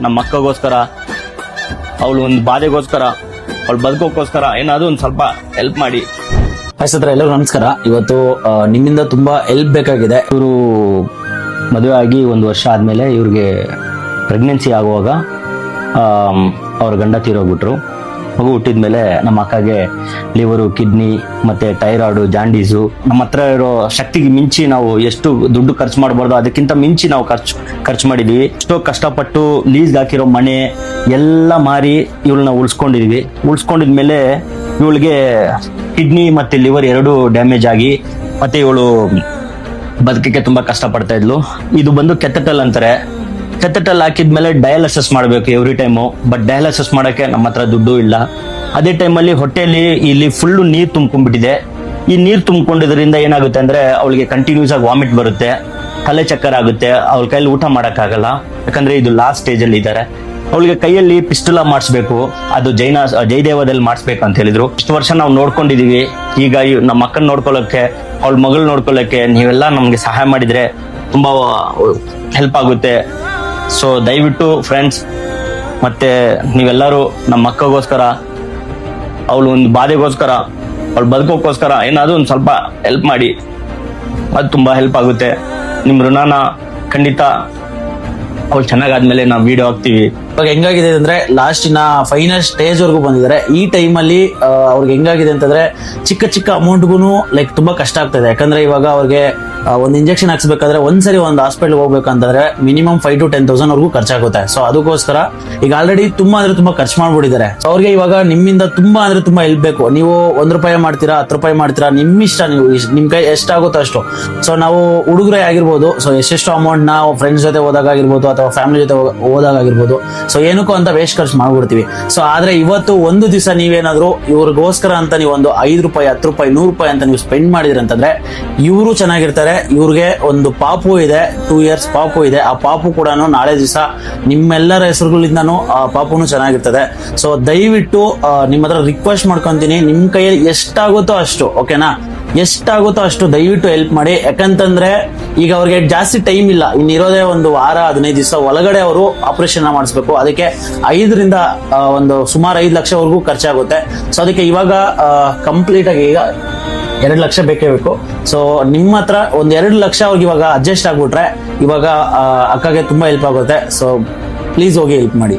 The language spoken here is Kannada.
ನಮ್ಮ ಅಕ್ಕಗೋಸ್ಕರ, ಅವಳು ಒಂದು ಬಾಧೆಗೋಸ್ಕರ, ಅವಳು ಬದುಕೋಕ್ಕೋಸ್ಕರ ಏನಾದ್ರು ಒಂದು ಸ್ವಲ್ಪ ಹೆಲ್ಪ್ ಮಾಡಿ. ಸ್ನೇಹಿತರೆ ಎಲ್ಲರಿಗೂ ನಮಸ್ಕಾರ. ಇವತ್ತು ನಿಮ್ಮಿಂದ ತುಂಬಾ ಹೆಲ್ಪ್ ಬೇಕಾಗಿದೆ. ಇವರು ಮದುವೆ ಆಗಿ 1 ವರ್ಷ ಆದ್ಮೇಲೆ ಇವ್ರಿಗೆ ಪ್ರೆಗ್ನೆನ್ಸಿ ಆಗುವಾಗ ಅವ್ರ ಗಂಡ ತೀರೋಗ್ಬಿಟ್ರು. ಮಗು ಹುಟ್ಟಿದ್ಮೇಲೆ ನಮ್ಮ ಅಕ್ಕಗೆ ಲಿವರು, ಕಿಡ್ನಿ ಮತ್ತೆ ಥೈರಾಯ್ಡು, ಜಾಂಡೀಸು. ನಮ್ಮ ಹತ್ರ ಇರೋ ಶಕ್ತಿಗೆ ಮಿಂಚಿ ನಾವು ಎಷ್ಟು ದುಡ್ಡು ಖರ್ಚು ಮಾಡಬಾರ್ದು ಅದಕ್ಕಿಂತ ಮಿಂಚಿ ನಾವು ಖರ್ಚು ಮಾಡಿದೀವಿ. ಎಷ್ಟೋ ಕಷ್ಟಪಟ್ಟು ಲೀಸ್ಗೆ ಹಾಕಿರೋ ಮನೆ ಎಲ್ಲ ಮಾರಿ ಇವಳನ್ನ ಉಳಿಸ್ಕೊಂಡಿದ್ಮೇಲೆ ಇವಳಿಗೆ ಕಿಡ್ನಿ ಮತ್ತೆ ಲಿವರ್ 2 ಡ್ಯಾಮೇಜ್ ಆಗಿ ಮತ್ತೆ ಇವಳು ಬದುಕಕ್ಕೆ ತುಂಬಾ ಕಷ್ಟ ಪಡ್ತಾ ಇದ್ಲು. ಇದು ಬಂದು ಕೆಥೆಟಲ್ ಅಂತಾರೆ. ಕೆಥೆಟಲ್ ಹಾಕಿದ್ಮೇಲೆ ಡಯಾಲಿಸಿಸ್ ಮಾಡಬೇಕು ಎವ್ರಿ ಟೈಮು. ಬಟ್ ಡಯಾಲಿಸಿಸ್ ಮಾಡಕ್ಕೆ ನಮ್ಮ ಹತ್ರ ದುಡ್ಡು ಇಲ್ಲ. ಅದೇ ಟೈಮಲ್ಲಿ ಹೊಟ್ಟೆಯಲ್ಲಿ ಇಲ್ಲಿ ಫುಲ್ಲು ನೀರು ತುಂಬ್ಕೊಂಡ್ಬಿಟ್ಟಿದೆ. ಈ ನೀರು ತುಂಬಿಕೊಂಡಿದ್ರಿಂದ ಏನಾಗುತ್ತೆ ಅಂದ್ರೆ ಅವಳಿಗೆ ಕಂಟಿನ್ಯೂಸ್ ಆಗಿ ವಾಮಿಟ್ ಬರುತ್ತೆ, ತಲೆ ಚಕ್ಕರ್ ಆಗುತ್ತೆ, ಅವಳ ಕೈಯಲ್ಲಿ ಊಟ ಮಾಡಕ್ಕಾಗಲ್ಲ. ಯಾಕಂದ್ರೆ ಇದು ಲಾಸ್ಟ್ ಸ್ಟೇಜ್ ಅಲ್ಲಿ ಇದ್ದಾರೆ. ಅವಳಿಗೆ ಕೈಯಲ್ಲಿ ಪಿಸ್ಟುಲಾ ಮಾಡಿಸ್ಬೇಕು, ಅದು ಜಯದೇವದಲ್ಲಿ ಮಾಡಿಸ್ಬೇಕು ಅಂತ ಹೇಳಿದ್ರು. ಇಷ್ಟು ವರ್ಷ ನಾವು ನೋಡ್ಕೊಂಡಿದೀವಿ. ಈಗ ನಮ್ಮ ಅಕ್ಕನ ನೋಡ್ಕೊಳ್ಳೋಕೆ, ಅವಳ ಮಗಳು ನೋಡ್ಕೊಳ್ಳೋಕೆ ನೀವೆಲ್ಲ ನಮ್ಗೆ ಸಹಾಯ ಮಾಡಿದ್ರೆ ತುಂಬಾ ಹೆಲ್ಪ್ ಆಗುತ್ತೆ. ಸೊ ದಯವಿಟ್ಟು ಫ್ರೆಂಡ್ಸ್, ಮತ್ತೆ ನೀವೆಲ್ಲರೂ ನಮ್ಮ ಅಕ್ಕಗೋಸ್ಕರ, ಅವಳು ಒಂದು ಬಾಧೆಗೋಸ್ಕರ, ಅವಳು ಬದುಕೋಕ್ಕೋಸ್ಕರ ಏನಾದ್ರು ಒಂದು ಸ್ವಲ್ಪ ಹೆಲ್ಪ್ ಮಾಡಿ. ಅದು ತುಂಬಾ ಹೆಲ್ಪ್ ಆಗುತ್ತೆ. ನಿಮ್ ಋಣನ ಖಂಡಿತ ಅವ್ಳು ಚೆನ್ನಾಗಾದ್ಮೇಲೆ ನಾವು ವಿಡಿಯೋ ಹಾಕ್ತಿವಿ. ಇವಾಗ ಹೆಂಗಾಗಿದೆ ಅಂದ್ರೆ ಲಾಸ್ಟಿನ ಫೈನಲ್ ಸ್ಟೇಜ್ ವರ್ಗೂ ಬಂದಿದ್ದಾರೆ. ಈ ಟೈಮಲ್ಲಿ ಅವ್ರಿಗೆ ಹೆಂಗಾಗಿದೆ ಅಂತಂದ್ರೆ ಚಿಕ್ಕ ಅಮೌಂಟ್ಗೂ ಲೈಕ್ ತುಂಬಾ ಕಷ್ಟ ಆಗ್ತದೆ. ಯಾಕಂದ್ರೆ ಇವಾಗ ಅವ್ರಿಗೆ ಒಂದು ಇಂಜೆಕ್ಷನ್ ಹಾಕ್ಸ್ಬೇಕಾದ್ರೆ ಒಂದ್ಸರಿ ಒಂದು ಹಾಸ್ಪಿಟಲ್ ಹೋಗ್ಬೇಕಂತಂದ್ರೆ ಮಿನಿಮಮ್ 5,000 to 10,000 ವರ್ಗೂ ಖರ್ಚಾಗುತ್ತೆ. ಸೊ ಅದಕ್ಕೋಸ್ಕರ ಈಗ ಆಲ್ರೆಡಿ ತುಂಬಾ ಖರ್ಚು ಮಾಡ್ಬಿಟ್ಟಿದ್ದಾರೆ. ಸೊ ಅವ್ರಿಗೆ ಇವಾಗ ನಿಮ್ಮಿಂದ ತುಂಬಾ ಹೆಲ್ಪ್ ಬೇಕು. ನೀವು ₹1 ಮಾಡ್ತೀರಾ, ₹10 ಮಾಡ್ತೀರಾ, ನಿಮ್ ಇಷ್ಟ. ನೀವು ನಿಮ್ ಕೈ ಎಷ್ಟಾಗುತ್ತೋ ಅಷ್ಟು. ಸೊ ನಾವು ಹುಡುಗರೇ ಆಗಿರ್ಬೋದು, ಸೊ ಎಷ್ಟೆಷ್ಟು ಅಮೌಂಟ್ ನಾವು ಫ್ರೆಂಡ್ಸ್ ಜೊತೆ ಹೋದಾಗಿರ್ಬೋದು ಅಥವಾ ಫ್ಯಾಮಿಲಿ ಜೊತೆ ಹೋದಾಗಿರ್ಬೋದು, ಸೊ ಏನಕ್ಕೂ ಅಂತ ವೇಸ್ಟ್ ಖರ್ಚು ಮಾಡ್ಬಿಡ್ತೀವಿ. ಸೊ ಆದ್ರೆ ಇವತ್ತು ಒಂದು ದಿವಸ ನೀವೇನಾದ್ರು ಇವ್ರಿಗೋಸ್ಕರ ಅಂತ ನೀವು ಒಂದು ₹5, ₹10, ₹100 ಅಂತ ನೀವು ಸ್ಪೆಂಡ್ ಮಾಡಿದ್ರಿ ಅಂತಂದ್ರೆ ಇವರು ಚೆನ್ನಾಗಿರ್ತಾರೆ. ಇವ್ರಿಗೆ ಒಂದು ಪಾಪು ಇದೆ, 2 years ಪಾಪು ಇದೆ. ಆ ಪಾಪು ಕೂಡ ನಾಳೆ ದಿವಸ ನಿಮ್ಮೆಲ್ಲರ ಹೆಸರುಗಳಿಂದಾನು ಆ ಪಾಪುನು ಚೆನ್ನಾಗಿರ್ತದೆ. ಸೊ ದಯವಿಟ್ಟು ನಿಮ್ಮ ಹತ್ರ ರಿಕ್ವೆಸ್ಟ್ ಮಾಡ್ಕೊಂತೀನಿ, ನಿಮ್ ಕೈಯಲ್ಲಿ ಎಷ್ಟಾಗುತ್ತೋ ಅಷ್ಟು, ಓಕೆನಾ, ಎಷ್ಟಾಗುತ್ತೋ ಅಷ್ಟು ದಯವಿಟ್ಟು ಹೆಲ್ಪ್ ಮಾಡಿ. ಯಾಕಂತಂದ್ರೆ ಈಗ ಅವ್ರಿಗೆ ಜಾಸ್ತಿ ಟೈಮ್ ಇಲ್ಲ. ಇನ್ನಿರೋದೇ ಒಂದು ವಾರ 15 ದಿವಸ ಒಳಗಡೆ ಅವರು ಆಪರೇಷನ್ ಮಾಡಿಸ್ಬೇಕು. ಅದಕ್ಕೆ 5 ರಿಂದ ಸುಮಾರು 5 ಲಕ್ಷವರೆಗೂ ಖರ್ಚಾಗುತ್ತೆ. ಸೊ ಅದಕ್ಕೆ ಇವಾಗ ಕಂಪ್ಲೀಟ್ ಆಗಿ ಈಗ 2 ಲಕ್ಷ ಬೇಕೇ ಬೇಕು. ಸೊ ನಿಮ್ಮ ಹತ್ರ ಒಂದು 2 ಲಕ್ಷ ಅವ್ರಿಗೆ ಇವಾಗ ಅಡ್ಜಸ್ಟ್ ಆಗ್ಬಿಟ್ರೆ ಇವಾಗ ಅಕ್ಕಗೆ ತುಂಬಾ ಹೆಲ್ಪ್ ಆಗುತ್ತೆ. ಸೊ ಪ್ಲೀಸ್ ಹೋಗಿ ಹೆಲ್ಪ್ ಮಾಡಿ.